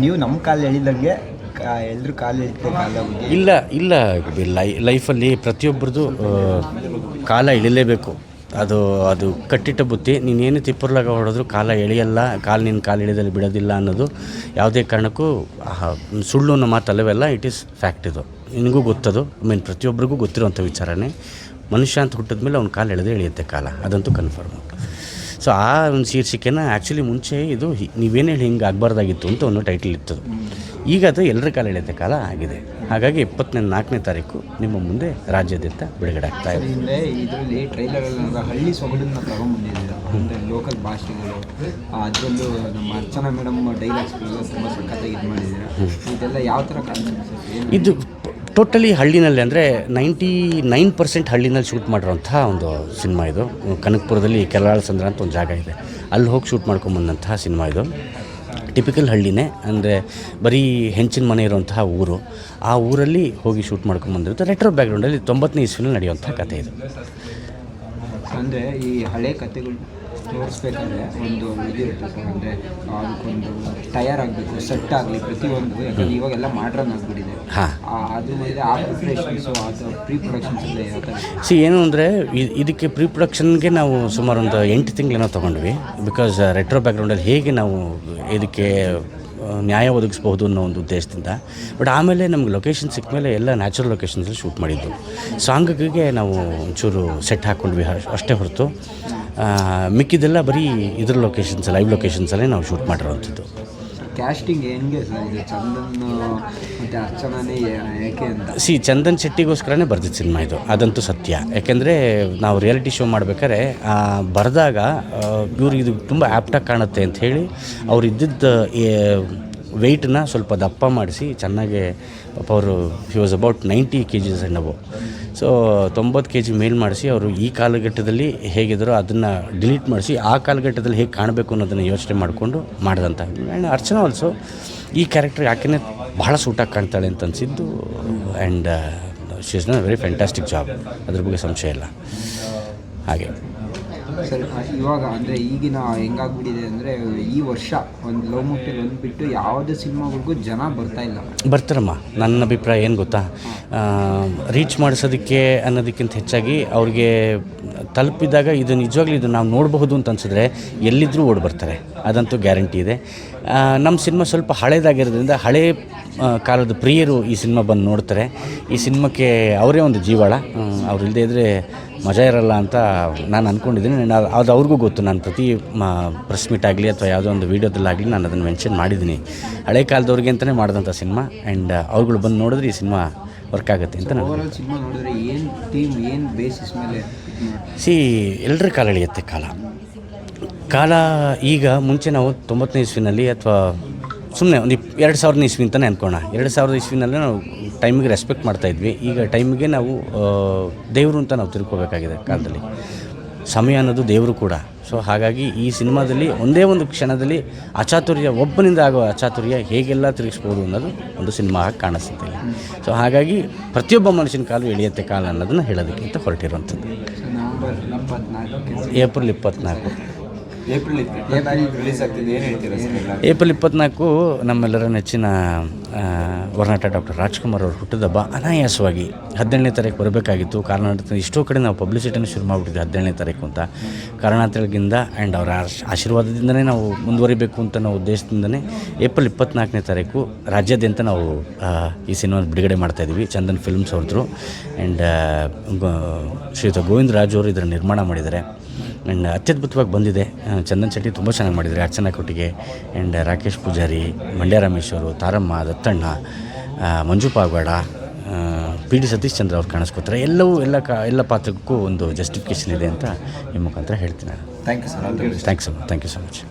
ನೀವು ನಮ್ಮ ಕಾಲು ಎಳಿದಂಗೆ ಎಲ್ಲರೂ ಕಾಲು ಎಳಿತಾರೆ ಕಾಲ ಬಗ್ಗೆ ಇಲ್ಲ ಲೈಫಲ್ಲಿ ಪ್ರತಿಯೊಬ್ಬರದು ಕಾಲ ಎಳಿಲೇಬೇಕು. ಅದು ಕಟ್ಟಿಟ್ಟ ಬುತ್ತಿ. ನೀನೇನು ತಿಪ್ಪರ್ಲಾಗ ಹೊಡೆದ್ರು ಕಾಲ ಎಳೆಯಲ್ಲ, ನಿನ್ನ ಕಾಲು ಎಳೆದಲ್ಲಿ ಬಿಡೋದಿಲ್ಲ ಅನ್ನೋದು ಯಾವುದೇ ಕಾರಣಕ್ಕೂ ಸುಳ್ಳು ಅನ್ನೋ ಮಾತಲ್ಲವೆಲ್ಲ. It is fact. ಇದು ನಿನಗೂ ಗೊತ್ತದು. ಪ್ರತಿಯೊಬ್ಬರಿಗೂ ಗೊತ್ತಿರೋಂಥ ವಿಚಾರನೇ. ಮನುಷ್ಯ ಅಂತ ಹುಟ್ಟಿದ ಮೇಲೆ ಅವ್ನ ಕಾಲು ಎಳೆಯುತ್ತೆ ಕಾಲ, ಅದಂತೂ ಕನ್ಫರ್ಮ್. ಸೊ ಆ ಒಂದು ಶೀರ್ಷಿಕೆನ ಆ್ಯಕ್ಚುಲಿ ಮುಂಚೆ ಇದು ನೀವೇನು ಹೇಳಿ ಹಿಂಗೆ ಆಗಬಾರ್ದಾಗಿತ್ತು ಅಂತ ಒಂದು ಟೈಟಲ್ ಇತ್ತು. ಈಗ ಅದು ಎಲ್ಲರ ಕಾಲ ಎಳೆಯುತ್ತೆ ಕಾಲ ಆಗಿದೆ. ಹಾಗಾಗಿ 24ನೇ ತಾರೀಕು ನಿಮ್ಮ ಮುಂದೆ ರಾಜ್ಯಾದ್ಯಂತ ಬಿಡುಗಡೆ ಆಗ್ತಾ ಇದೆ. ಇದರಲ್ಲಿ ಟ್ರೈಲರಲ್ಲಿ ಹಳ್ಳಿ ಸೊಗಡನ್ನು ತಗೊಂಡ್ಬಂದಿದ್ದೀರ, ಅಂದರೆ ಲೋಕಲ್ ಭಾಷೆಗಳು, ಅದರಲ್ಲೂ ನಮ್ಮ ಅರ್ಚನಾ ಮೇಡಮ್ ಡೈಲಾಗ್ಸ್ಗಳೆಲ್ಲ ತುಂಬ ಸಖತ್ತಾಗಿ ಇದು ಮಾಡಿದ್ದೀರಾ. ಇದೆಲ್ಲ ಯಾವ ಥರ ಕಾನ್ಸೆಪ್ಟ್ಸ್? ಇದು ಟೋಟಲಿ ಹಳ್ಳಿನಲ್ಲಿ, ಅಂದರೆ 99% ಹಳ್ಳಿನಲ್ಲಿ ಶೂಟ್ ಮಾಡಿರೋಂಥ ಒಂದು ಸಿನಿಮಾ ಇದು. ಕನಕಪುರದಲ್ಲಿ ಕೆಲಾಳ ಸಂದ್ರ ಅಂತ ಒಂದು ಜಾಗ ಇದೆ, ಅಲ್ಲಿ ಹೋಗಿ ಶೂಟ್ ಮಾಡ್ಕೊಂಬಂದಂತಹ ಸಿನಿಮಾ ಇದು. ಟಿಪಿಕಲ್ ಹಳ್ಳಿನೇ, ಅಂದರೆ ಬರೀ ಹೆಂಚಿನ ಮನೆ ಇರೋಂತಹ ಊರು. ಆ ಊರಲ್ಲಿ ಹೋಗಿ ಶೂಟ್ ಮಾಡ್ಕೊಂಬಂದಿರುತ್ತೆ. ರೆಟ್ರೋ ಬ್ಯಾಕ್ಗ್ರೌಂಡಲ್ಲಿ 90ನೇ ಇಸ್ವಿನಲ್ಲಿ ನಡೆಯುವಂಥ ಕಥೆ ಇದು. ಅಂದರೆ ಈ ಹಳೆ ಕಥೆಗಳು ತೋರಿಸ್ಬೇಕಾದ್ರೆ ಒಂದು ಇದಿರುತ್ತೆ ಸರ್, ಅಂದರೆ ಅದಕ್ಕೊಂದು ಟಯರ್ ಆಗಬೇಕು, ಸೆಟ್ ಆಗಲಿ ಪ್ರತಿಯೊಂದು. ಯಾಕಂದರೆ ಇವಾಗೆಲ್ಲ ಮಾಡ್ರನ್ ಆಗಿಬಿಟ್ಟಿದೆ. ಅದು ಮೇಲೆ ಆ ಪ್ರಿಪ್ರೇಷನ್ಸು, ಅದು ಪ್ರೀ ಪ್ರೊಡಕ್ಷನ್ಸ್ ಎಲ್ಲ ಯಾವ ಥರ? ಏನು ಅಂದರೆ ಇದಕ್ಕೆ ಪ್ರೀ ಪ್ರೊಡಕ್ಷನ್ಗೆ ನಾವು ಸುಮಾರು ಒಂದು 8 ತಿಂಗಳೇನೋ ತೊಗೊಂಡ್ವಿ. ಬಿಕಾಸ್ ರೆಟ್ರೋ ಬ್ಯಾಕ್ಗ್ರೌಂಡಲ್ಲಿ ಹೇಗೆ ನಾವು ಇದಕ್ಕೆ ನ್ಯಾಯ ಒದಗಿಸ್ಬೋದು ಅನ್ನೋ ಒಂದು ಉದ್ದೇಶದಿಂದ. ಬಟ್ ಆಮೇಲೆ ನಮ್ಗೆ ಲೊಕೇಶನ್ ಸಿಕ್ಕ ಮೇಲೆ ಎಲ್ಲ ನ್ಯಾಚುರಲ್ ಲೊಕೇಶನ್ಸಲ್ಲಿ ಶೂಟ್ ಮಾಡಿದ್ದು. ಸಾಂಗಿಗೆ ನಾವು ಒಂಚೂರು ಸೆಟ್ ಹಾಕ್ಕೊಂಡ್ವಿ ಅಷ್ಟೇ ಹೊರತು ಮಿಕ್ಕಿದೆಲ್ಲ ಬರೀ ಇದ್ರ ಲೊಕೇಶನ್ಸ್, ಲೈವ್ ಲೊಕೇಶನ್ಸಲ್ಲೇ ನಾವು ಶೂಟ್ ಮಾಡಿರೋವಂಥದ್ದು. ಕ್ಯಾಸ್ಟಿಂಗ್ ಹೆಂಗೆ ಸರ್ ಇದು? ಚಂದನ್ ಮತ್ತು ಅರ್ಚನಾನೇ ಯಾಕೆ ಅಂತ? ಚಂದನ್ ಶೆಟ್ಟಿಗೋಸ್ಕರನೇ ಬರ್ದಿದ್ದು ಸಿನಿಮಾ ಇದು, ಅದಂತೂ ಸತ್ಯ. ಯಾಕೆಂದರೆ ನಾವು ರಿಯಾಲಿಟಿ ಶೋ ಮಾಡ್ಬೇಕಾದ್ರೆ ಬರೆದಾಗ ಇವ್ರಿಗೆ ಇದು ತುಂಬ ಆ್ಯಪ್ಟಾಗಿ ಕಾಣುತ್ತೆ ಅಂತ ಹೇಳಿ ಅವ್ರು ಇದ್ದಿದ್ದ ವೆಯ್ಟನ್ನ ಸ್ವಲ್ಪ ದಪ್ಪ ಮಾಡಿಸಿ ಚೆನ್ನಾಗಿ, ಪಾಪ ಅವರು he was about 90 kgs and above. So 90 kg ಮೇಲ್ ಮಾಡಿಸಿ ಅವರು ಈ ಕಾಲಘಟ್ಟದಲ್ಲಿ ಹೇಗಿದ್ದಾರೋ ಅದನ್ನು ಡಿಲೀಟ್ ಮಾಡಿಸಿ ಆ ಕಾಲಘಟ್ಟದಲ್ಲಿ ಹೇಗೆ ಕಾಣಬೇಕು ಅನ್ನೋದನ್ನು ಯೋಚನೆ ಮಾಡಿಕೊಂಡು ಮಾಡಿದಂಥ. ಆ್ಯಂಡ್ ಅರ್ಚನಾ ಆಲ್ಸೋ ಈ ಕ್ಯಾರೆಕ್ಟರ್ ಯಾಕೆ ಬಹಳ ಸೂಟಾಗಿ ಕಾಣ್ತಾಳೆ ಅಂತ ಅನಿಸಿದ್ದು. And she is done a very fantastic job, ಅದ್ರ ಬಗ್ಗೆ ಸಂಶಯ ಇಲ್ಲ. ಹಾಗೆ ಸರ್, ಇವಾಗ ಅಂದರೆ ಈಗಿನ ಹೆಂಗಾಗ್ಬಿಟ್ಟಿದೆ ಅಂದರೆ ಈ ವರ್ಷ ಒಂದು ಲವ್ ಮೂವಿಯಲ್ಲಿ ಒಂದು ಬಿಟ್ಟು ಯಾವುದೇ ಸಿನಿಮಾಗಳಿಗೂ ಜನ ಬರ್ತಾರಮ್ಮ. ನನ್ನ ಅಭಿಪ್ರಾಯ ಏನು ಗೊತ್ತಾ, ರೀಚ್ ಮಾಡಿಸೋದಕ್ಕೆ ಅನ್ನೋದಕ್ಕಿಂತ ಹೆಚ್ಚಾಗಿ ಅವ್ರಿಗೆ ತಲುಪಿದಾಗ ಇದು ನಿಜವಾಗ್ಲೂ ಇದು ನಾವು ನೋಡಬಹುದು ಅಂತ ಅನಿಸಿದ್ರೆ ಎಲ್ಲಿದ್ದರೂ ಓಡಿ ಬರ್ತಾರೆ, ಅದಂತೂ ಗ್ಯಾರಂಟಿ ಇದೆ. ನಮ್ಮ ಸಿನಿಮಾ ಸ್ವಲ್ಪ ಹಳೇದಾಗಿರೋದ್ರಿಂದ ಹಳೇ ಕಾಲದ ಪ್ರಿಯರು ಈ ಸಿನಿಮಾ ಬಂದು ನೋಡ್ತಾರೆ. ಈ ಸಿನಿಮಾಕ್ಕೆ ಅವರೇ ಒಂದು ಜೀವಾಳ. ಅವ್ರು ಇಲ್ಲದೇ ಇದ್ದರೆ ಮಜಾ ಇರಲ್ಲ ಅಂತ ನಾನು ಅಂದ್ಕೊಂಡಿದ್ದೀನಿ. ಅದು ಅವ್ರಿಗೂ ಗೊತ್ತು. ನಾನು ಪ್ರತಿ ಪ್ರೆಸ್ ಮೀಟ್ ಆಗಲಿ ಅಥವಾ ಯಾವುದೋ ಒಂದು ವೀಡಿಯೋದಲ್ಲಾಗಲಿ ನಾನು ಅದನ್ನು ಮೆನ್ಷನ್ ಮಾಡಿದ್ದೀನಿ. ಹಳೆ ಕಾಲದವ್ರಿಗೆ ಅಂತಲೇ ಮಾಡಿದಂಥ ಸಿನಿಮಾ. ಆ್ಯಂಡ್ ಅವ್ರುಗಳು ಬಂದು ನೋಡಿದ್ರೆ ಈ ಸಿನಿಮಾ ವರ್ಕ್ ಆಗುತ್ತೆ ಅಂತ ನಾನು. ಸಿನಿಮಾ ನೋಡಿದ್ರೆ ಏನು ಥೀಮ್, ಏನು ಬೇಸಿಸ್ ಮೇಲೆ ಎಲ್ಲರ ಕಾಲ ಎಳೆಯುತ್ತೆ ಕಾಲ. ಈಗ ಮುಂಚೆ ನಾವು 90ನೇ ಇಸ್ವಿನಲ್ಲಿ ಅಥವಾ ಸುಮ್ಮನೆ ಒಂದು 2000 ಇಸ್ವಿ ಅಂತಲೇ ಅಂದ್ಕೋಣ. 2000 ಇಸ್ವಿನಲ್ಲೇ ನಾವು ಟೈಮಿಗೆ ರೆಸ್ಪೆಕ್ಟ್ ಮಾಡ್ತಾಯಿದ್ವಿ. ಈಗ ಟೈಮಿಗೆ ನಾವು ದೇವರು ಅಂತ ನಾವು ತಿಳ್ಕೊಬೇಕಾಗಿದೆ. ಕಾಲದಲ್ಲಿ ಸಮಯ ಅನ್ನೋದು ದೇವರು ಕೂಡ. ಸೊ ಹಾಗಾಗಿ ಈ ಸಿನಿಮಾದಲ್ಲಿ ಒಂದೇ ಒಂದು ಕ್ಷಣದಲ್ಲಿ ಅಚಾತುರ್ಯ, ಒಬ್ಬನಿಂದ ಆಗೋ ಅಚಾತುರ್ಯ ಹೇಗೆಲ್ಲ ತಿರುಗಿಸ್ಬೋದು ಅನ್ನೋದು ಒಂದು ಸಿನಿಮಾ ಆಗಿ ಕಾಣಿಸುತ್ತೆ. ಸೊ ಹಾಗಾಗಿ ಪ್ರತಿಯೊಬ್ಬ ಮನುಷ್ಯನ ಕಾಲು ಎಳೆಯುತ್ತೆ ಕಾಲ ಅನ್ನೋದನ್ನು ಹೇಳೋದಕ್ಕೆ ಅಂತ ಹೊರಟಿರುವಂಥದ್ದು. ಏಪ್ರಿಲ್ 24 ರಿಲೀಸ್ ಆಗ್ತಿದೆ. ಏನು ಹೇಳ್ತೀರಾ ಸರ್? ಏಪ್ರಿಲ್ 24 ನಮ್ಮೆಲ್ಲರ ನೆಚ್ಚಿನ ವರ್ನಟ ಡಾಕ್ಟರ್ ರಾಜ್ಕುಮಾರ್ ಅವ್ರ ಹುಟ್ಟಿದಬ್ಬ. ಅನಾಯಾಸವಾಗಿ 17ನೇ ತಾರೀಕು ಬರಬೇಕಾಗಿತ್ತು. ಕಾರಣಾಂತರ ಎಷ್ಟೋ ಕಡೆ ನಾವು ಪಬ್ಲಿಸಿಟಿನ ಶುರು ಮಾಡಿಬಿಟ್ಟಿದ್ವಿ 17ನೇ ತಾರೀಕು ಅಂತ. ಕಾರಣಾಂತರಗಳಿಂದ ಆ್ಯಂಡ್ ಅವರ ಆಶೀರ್ವಾದದಿಂದನೇ ನಾವು ಮುಂದುವರಿಬೇಕು ಅಂತ ನಾವು ಉದ್ದೇಶದಿಂದನೇ ಏಪ್ರಿಲ್ 24ನೇ ತಾರೀಕು ರಾಜ್ಯಾದ್ಯಂತ ನಾವು ಈ ಸಿನಿಮಾ ಬಿಡುಗಡೆ ಮಾಡ್ತಾಯಿದ್ದೀವಿ. ಚಂದನ್ ಫಿಲ್ಮ್ಸ್ ಅವ್ರದ್ರು. ಆ್ಯಂಡ್ ಶ್ರೀಯುತ ಗೋವಿಂದ ರಾಜ್ ಅವರು ಇದರ ನಿರ್ಮಾಣ ಮಾಡಿದ್ದಾರೆ. ಆ್ಯಂಡ್ ಅತ್ಯದ್ಭುತವಾಗಿ ಬಂದಿದೆ. ಚಂದನ್ ಶೆಟ್ಟಿ ತುಂಬ ಚೆನ್ನಾಗಿ ಮಾಡಿದ್ದಾರೆ ಅರ್ಚನಾ ಕೊಟ್ಟಿಗೆ. ಆ್ಯಂಡ್ ರಾಕೇಶ್ ಪೂಜಾರಿ, ಮಂಡ್ಯ ರಾಮೇಶ್ವರು, ತಾರಮ್ಮ, ದತ್ತಣ್ಣ, ಮಂಜು ಪಾಗವಾಡ, PD ಸತೀಶ್ ಚಂದ್ರ ಅವ್ರು ಕಾಣಿಸ್ಕೋತಾರೆ. ಎಲ್ಲವೂ ಎಲ್ಲ ಪಾತ್ರಕ್ಕೂ ಒಂದು ಜಸ್ಟಿಫಿಕೇಷನ್ ಇದೆ ಅಂತ ನಿಮ್ಮ ಮುಖಾಂತರ ಹೇಳ್ತೀನಿ. Thank you sir. Thank you so much.